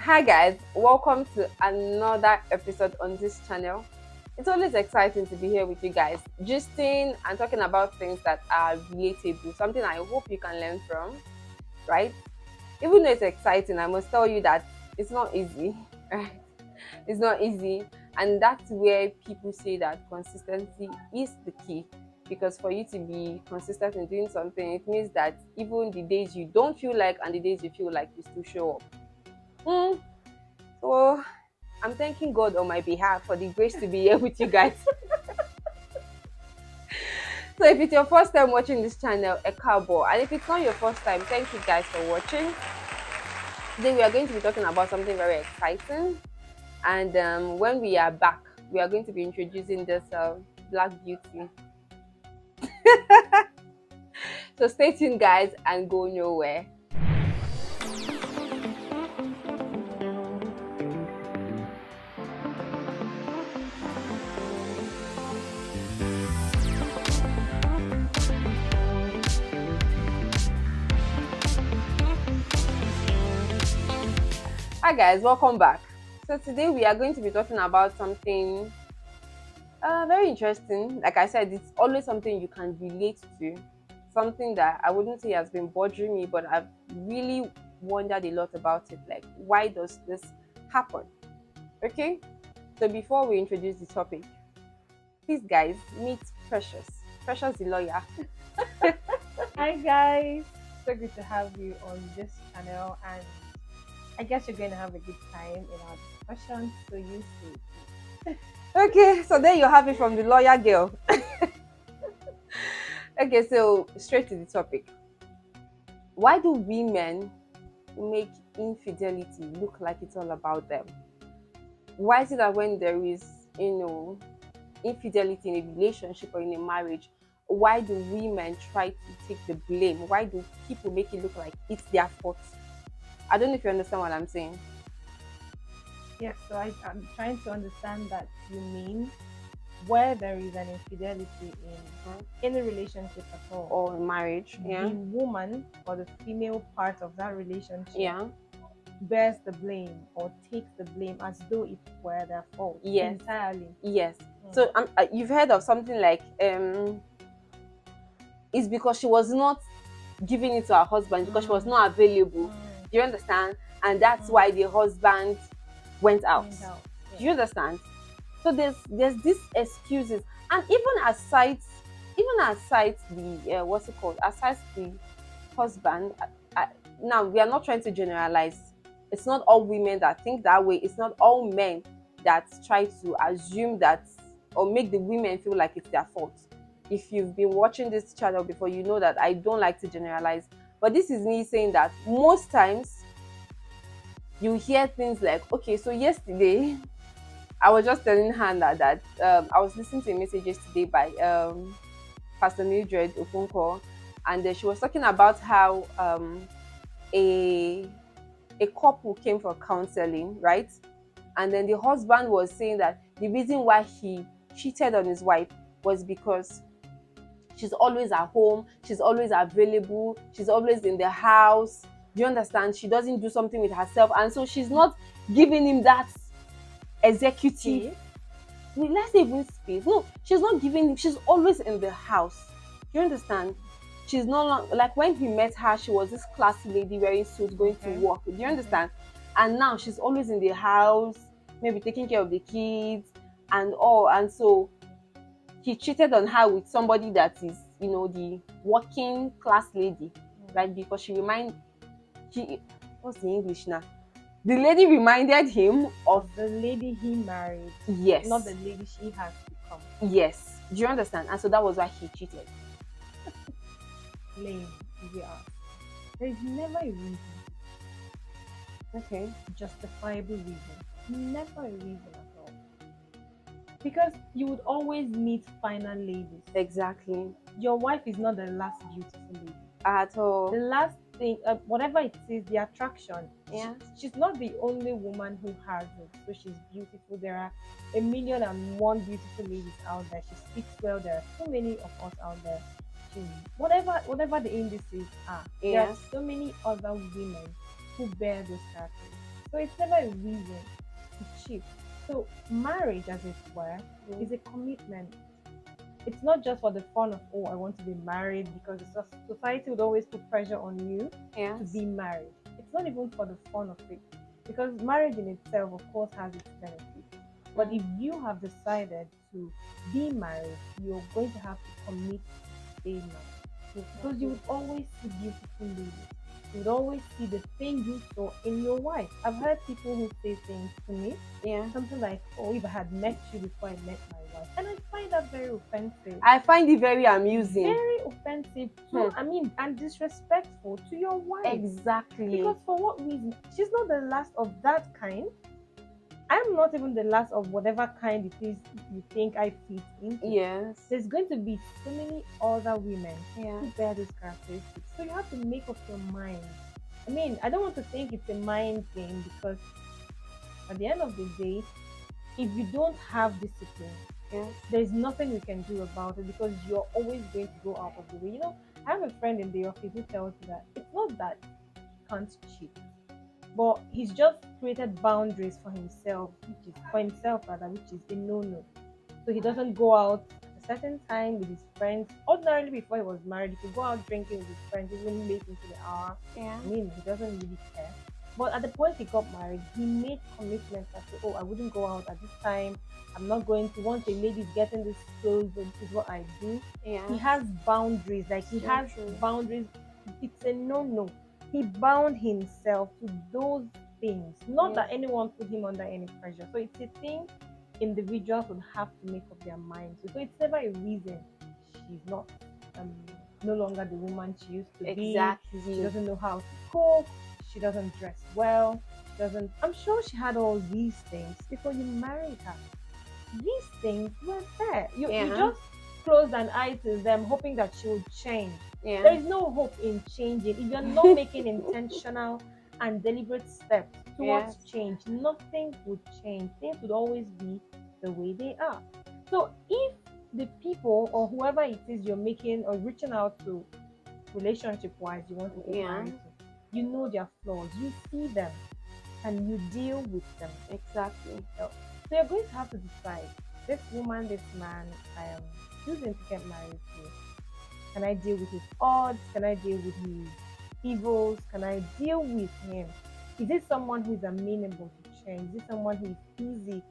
Hi guys, welcome to another episode on this channel. It's always exciting to be here with you guys, gisting and talking about things that are relatable, something I hope you can learn from, right? Even though it's exciting, I must tell you that it's not easy, right? It's not easy, and that's where people say that consistency is the key. Because for you to be consistent in doing something, it means that even the days you don't feel like and the days you feel like, you still show up. Hmm. So I'm thanking God on my behalf for the grace to be here with you guys. So if it's your first time watching this channel, a cowboy, and if it's not your first time, thank you guys for watching. Today we are going to be talking about something very exciting, and when we are back, we are going to be introducing this Black Beauty. So stay tuned, guys, and go nowhere. Hi guys, welcome back. So today we are going to be talking about something very interesting. Like I said, it's always something you can relate to. Something that I wouldn't say has been bothering me, but I've really wondered a lot about it. Like, why does this happen? Okay, so before we introduce the topic, please, guys, meet Precious. Precious, the lawyer. Hi guys, so good to have you on this channel, and I guess you're going to have a good time in our discussion. So you see, Okay, so there you have it from the lawyer girl. Okay, so straight to the topic. Why do women make infidelity look like it's all about them? Why is it that when there is, infidelity in a relationship or in a marriage, why do women try to take the blame? Why do people make it look like it's their fault? I don't know if you understand what I'm saying. yes. So I'm trying to understand that you mean where there is an infidelity in any relationship at all, Or marriage, the yeah, woman or the female part of that relationship yeah, bears the blame or takes the blame as though it were their fault yes, entirely. yes. Mm. So you've heard of something like it's because she was not giving it to her husband because she was not available. Mm. Do you understand? And that's Mm. why the husband went out. Find out. Do you understand? So there's these excuses, and even aside the what's it called, aside the husband. I, Now we are not trying to generalize. It's not all women that think that way. It's not all men that try to assume that or make the women feel like it's their fault. If you've been watching this channel before, you know that I don't like to generalize. But this is me saying that most times you hear things like, okay, so yesterday I was just telling Hannah that I was listening to a message yesterday by Pastor Mildred Okunko, and she was talking about how a a couple came for counseling, right? And then the husband was saying that the reason why he cheated on his wife was because she's always at home, she's always available, she's always in the house. Do you understand? She doesn't do something with herself, and so she's not giving him that executive. Okay. Let's say even space. No, she's not giving him. She's always in the house. Do you understand? She's no longer like when he met her. She was this classy lady wearing suit, going to Okay. work. Do you understand? And now she's always in the house, maybe taking care of the kids and all. And so he cheated on her with somebody that is, the working class lady, right? Because she what's the English now? The lady reminded him of Of the lady he married, yes, not the lady she has become. yes. Do you understand? And so that was why he cheated. Blame, we ask. There is never a reason, Okay. justifiable reason. Never a reason at all. Because you would always meet final ladies. Exactly. Your wife is not the last beautiful lady. At all. The last thing, whatever it is, the attraction. Yeah. She's not the only woman who has it. So she's beautiful. There are 1,000,001 beautiful ladies out there. She speaks well. There are so many of us out there. She's whatever the indices are. There Yeah. are so many other women who bear those characteristics. So it's never a reason to cheat. So marriage, as it were, is a commitment. It's not just for the fun of, oh, I want to be married, because the society would always put pressure on you to Yes. be married. It's not even for the fun of it, because marriage in itself, of course, has its benefits. But if you have decided to be married, you're going to have to commit to stay married, because you would always see beautiful ladies. You would always see the thing you saw in your wife. I've heard people who say things to me, Yeah. something like, "Oh, if I had met you before I met my wife," and I find that very offensive. I find it very amusing. Very offensive to, I mean, and disrespectful to your wife. Exactly. Because for what reason? She's not the last of that kind. I'm not even the last of whatever kind it is you think I fit into. Yes. There's going to be so many other women Yeah. who bear these characteristics. So you have to make up your mind. I mean, I don't want to think it's a mind game, because at the end of the day, if you don't have discipline, Yes. there's nothing we can do about it, because you're always going to go out of the way. I have a friend in the office who tells me that it's not that he can't cheat, but he's just created boundaries for himself, which is a no-no. So he doesn't go out at a certain time with his friends. Ordinarily, before he was married, he could go out drinking with his friends even late into the hour. Yeah. I mean, he doesn't really care. But at the point he got married, he made commitments that say, "Oh, I wouldn't go out at this time. I'm not going to. Once a lady's getting this clothes, this is what I do." Yeah. He has boundaries. Like, he So has true. boundaries. It's a no-no. He bound himself to those things. Not that Yes. anyone put him under any pressure. So it's a thing individuals would have to make up their minds. So it's never a reason she's not um, no longer the woman she used to be. Exactly. She doesn't know how to cook. She doesn't dress well. She doesn't. I'm sure she had all these things before you married her. These things were there. You Yeah. just closed an eye to them, hoping that she would change. Yeah. There is no hope in changing if you're not making intentional and deliberate steps towards Yes. change. Nothing would change. Things would always be the way they are. So if the people or whoever it is you're making or reaching out to relationship wise you want to get Yeah. married to, you know their flaws, you see them, and you deal with them. Exactly. So you're going to have to decide, this woman, this man I am choosing to get married to, can I deal with his odds? Can I deal with his evils? Can I deal with him? Is it someone who is amenable to change? Is it someone who is easy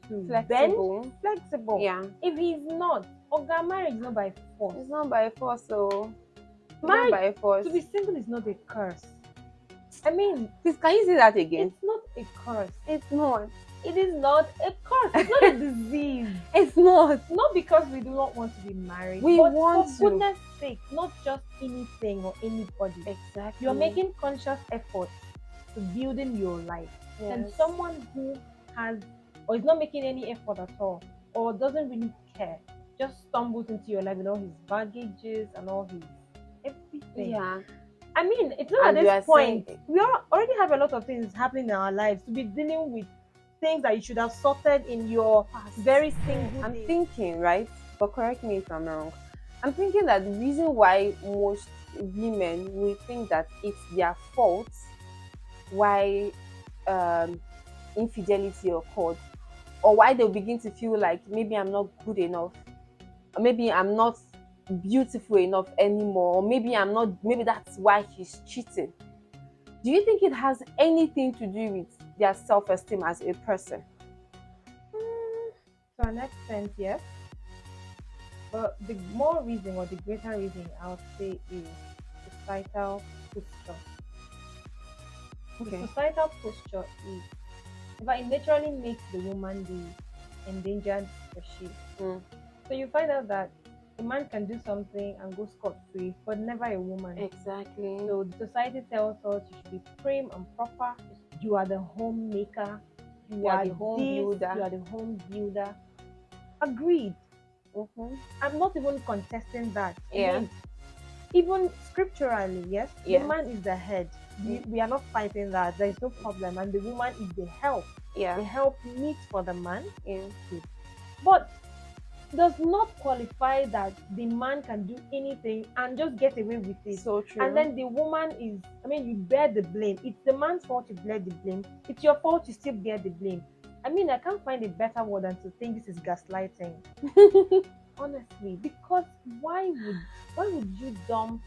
to Flexible. bend? Flexible. Yeah. If he's not, Oga, marriage is not by force. It's not by force, so it's not Marriage, by force. to be single is not a curse. I mean, Please, can you say that again? it's not a curse. It's not. It is not a curse. It's not a disease. It's not. Not because we do not want to be married. We but want for to. goodness sake, not just anything or anybody. Exactly. You're making conscious efforts to building your life. Yes. And someone who has, or is not making any effort at all, or doesn't really care, just stumbles into your life with all his baggages and all his everything. Yeah. I mean, it's not And at you this are point. saying- We already have a lot of things happening in our lives to be dealing with things that you should have sorted in your very single I'm days. thinking, right? But correct me if I'm wrong. I'm thinking that the reason why most women will think that it's their fault why infidelity occurred, or why they'll begin to feel like maybe I'm not good enough, or maybe I'm not beautiful enough anymore, or maybe that's why he's cheating. Do you think it has anything to do with their self-esteem as a person? To an extent, yes. But the more reason, or the greater reason, I would say, is societal posture. The societal posture is, in fact, it naturally makes the woman the endangered species. So you find out that a man can do something and go scot-free, but never a woman. Exactly. So the society tells us you should be prim and proper. You are the homemaker. You are the home builder. You are the home builder. Agreed. I'm not even contesting that. Yeah. Again, even scripturally, yes, Yes. the man is the head. We are not fighting that. There is no problem. And the woman is the help. The Yeah. help meet for the man. Yeah. But does not qualify that the man can do anything and just get away with it. So And true. then the woman is, I mean, you bear the blame. It's the man's fault you bear the blame. It's your fault you still bear the blame. I mean, I can't find a better word than to think this is gaslighting. Honestly, because why would you dump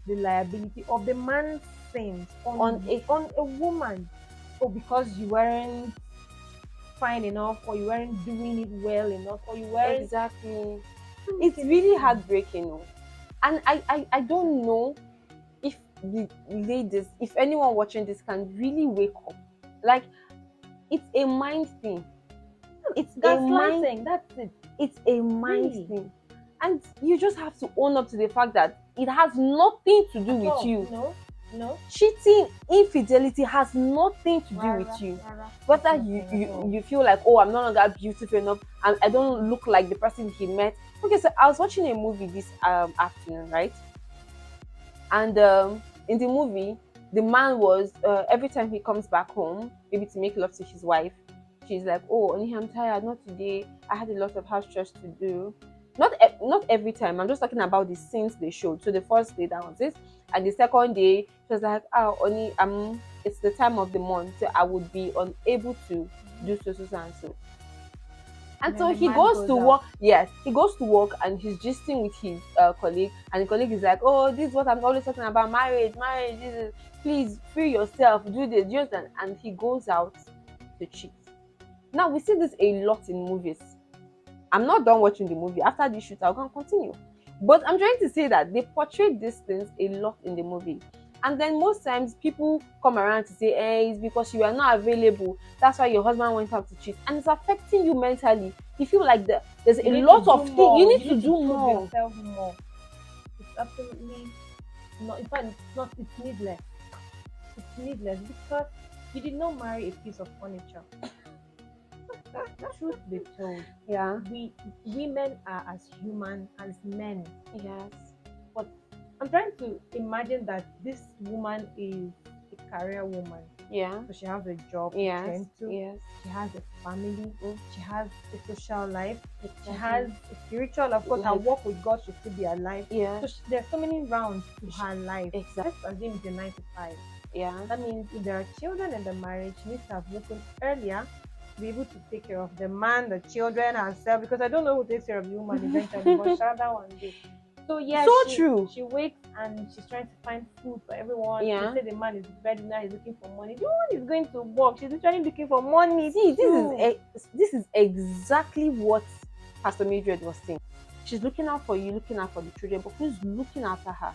the liability of the man's sins On on a a woman? Or because you weren't fine enough, or you weren't doing it well enough, or you weren't. exactly. Doesn't make It's any really sense. heartbreaking. Oh. And I don't know if the ladies, if anyone watching this can really wake up. Like, it's a mind thing. It's a mind Gaslighting, that's it. it's a mind Really. thing. And you just have to own up to the fact that it has nothing to do At with all. you. No, no. Cheating, infidelity has nothing to do Rara, with you. rara. It's Whether you, nothing at you all. you feel like, oh, I'm no longer beautiful enough and I don't look like the person he met. Okay, so I was watching a movie this afternoon, right? And in the movie, the man was every time he comes back home, maybe to make love to his wife, she's like, "Oh, honey, I'm tired. Not today. I had a lot of house chores to do." Not every time. I'm just talking about the scenes they showed. So the first day that was it, and the second day she was like, "Oh, honey, it's the time of the month, so I would be unable to do so and so." And And then so the he man goes goes to out. work. Yes, he goes to work and he's gisting with his colleague. And the colleague is like, "Oh, this is what I'm always talking about, marriage, marriage. This is, please free yourself, do this, do that." And he goes out to cheat. Now we see this a lot in movies. I'm not done watching the movie. After this shoot, I'll go and continue. But I'm trying to say that they portray these things a lot in the movie. And then most times people come around to say, it's because you are not available. That's why your husband went out to cheat. And it's affecting you mentally. You feel like there's You a need to lot do of things. You more. need You to need to do prove more. yourself more. It's absolutely not. In fact, it's not. It's needless. It's needless because you did not marry a piece of furniture. Truth be told, Yeah. we women are as human as men. Yes. But I'm trying to imagine that this woman is a career woman. Yeah. So she has a job to Yes. tend to. Yes. She has a family. Mm. She has a social life. She Exactly. has a spiritual, of course, her Life. work with God should still be alive. Yeah. So there's so many rounds to her life. Exactly. Let's assume it's a 9 to 5. Yeah. That means if there are children in the marriage, she needs to have woken earlier to be able to take care of the man, the children, herself. Because I don't know who takes care of the woman eventually, but shall that one day. So yeah, So true. she wakes and she's trying to find food for everyone. Yeah. They say the man is breadwinner, he's looking for money. The woman is going to work. She's literally looking for money. See, too. this is exactly what Pastor Mildred was saying. She's looking out for you, looking out for the children, but who's looking after her?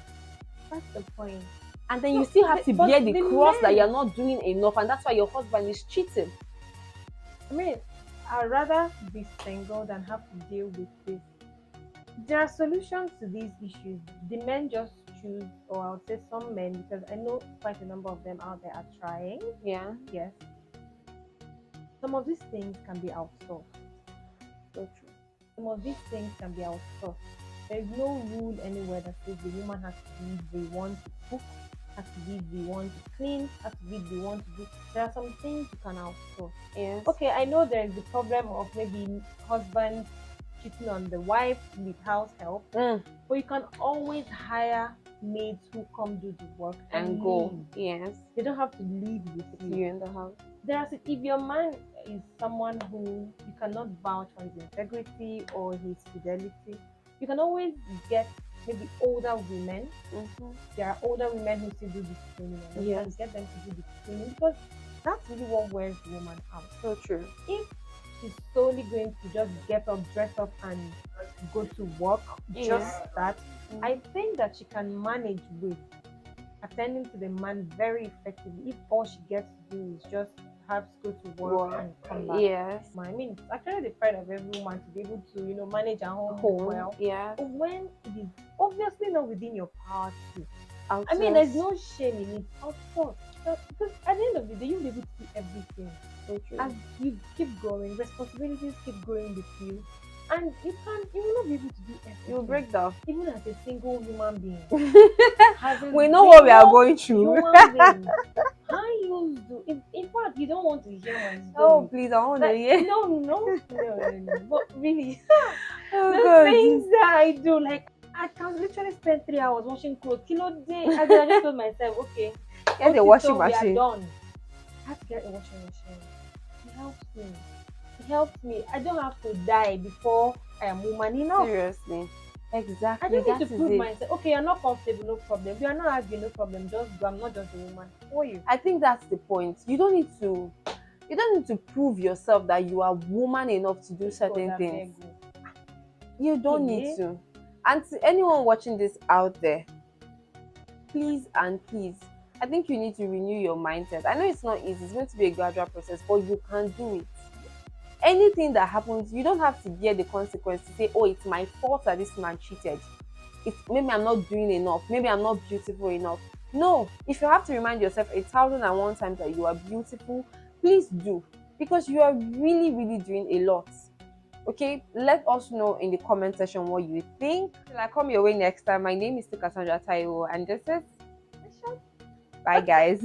That's the point. And then No, you still have to but bear the cross that men- you're not doing enough, and that's why your husband is cheating. I mean, I'd rather be single than have to deal with this. There are solutions to these issues. The men just choose, or I would say some men, because I know quite a number of them out there are trying. Yeah, Yes. Some of these things can be outsourced. so true. Some of these things can be outsourced. There is no rule anywhere that says the woman has to be the one to cook, has to be the one to clean, has to be the one to do. There are some things you can outsource. Yes. Okay, I know there is the problem of maybe husband cheating on the wife with house help, Mm, but you can always hire maids who come do the work and go. leave. Yes. They don't have to live with you. You in the house. If your man is someone who you cannot vouch for his integrity or his fidelity, you can always get maybe older women. Mm-hmm. There are older women who still do the cleaning. And you Yes. can get them to do the cleaning because that's really what wears the woman out. So true. If she's solely going to just get up, dress up, and go to work, just that, I think that she can manage with attending to the man very effectively if all she gets to do is just have to go to work and come back. Yes. I mean, it's actually the pride of every woman to be able to, manage her home well. Yes. But when it is obviously not within your power to, Outsource. I mean, there's no shame in it. Of course, because at the end of the day, you'll be able to do everything. So true. As you keep growing, responsibilities keep growing with you, and you will not be able to do everything. You'll break down. Even as a single human being. We know what we are going through. Human being. I used to. In fact, you don't want to hear my story. Oh, please, I want to hear. No. But really, Oh The God. things that I do, like I can literally spend 3 hours washing clothes. Kilo day. As in, I just told myself, okay, Get the washing Otito, we are machine. done. I have to get a washing machine. It helps me. It helps me. I don't have to die before I am woman enough. Seriously. I Exactly. don't need That to is prove it. myself. Okay, you're not comfortable, no problem. We are not arguing, no problem. Just go. I'm not just a woman. Who are you? I think that's the point. You don't need to prove yourself that you are woman enough to do Hey God, certain I things. beg you. You don't need Hey, to. And to anyone watching this out there, please and please, I think you need to renew your mindset. I know it's not easy, it's going to be a gradual process, but you can do it. Anything that happens, you don't have to bear the consequence to say, oh, it's my fault that this man cheated. It's maybe I'm not doing enough, maybe I'm not beautiful enough. No, if you have to remind yourself 1,001 times that you are beautiful, please do, because you are really, really doing a lot. Okay, let us know in the comment section what you think. Till I come your way next time, my name is Cassandra Taiwo, and this is bye, guys.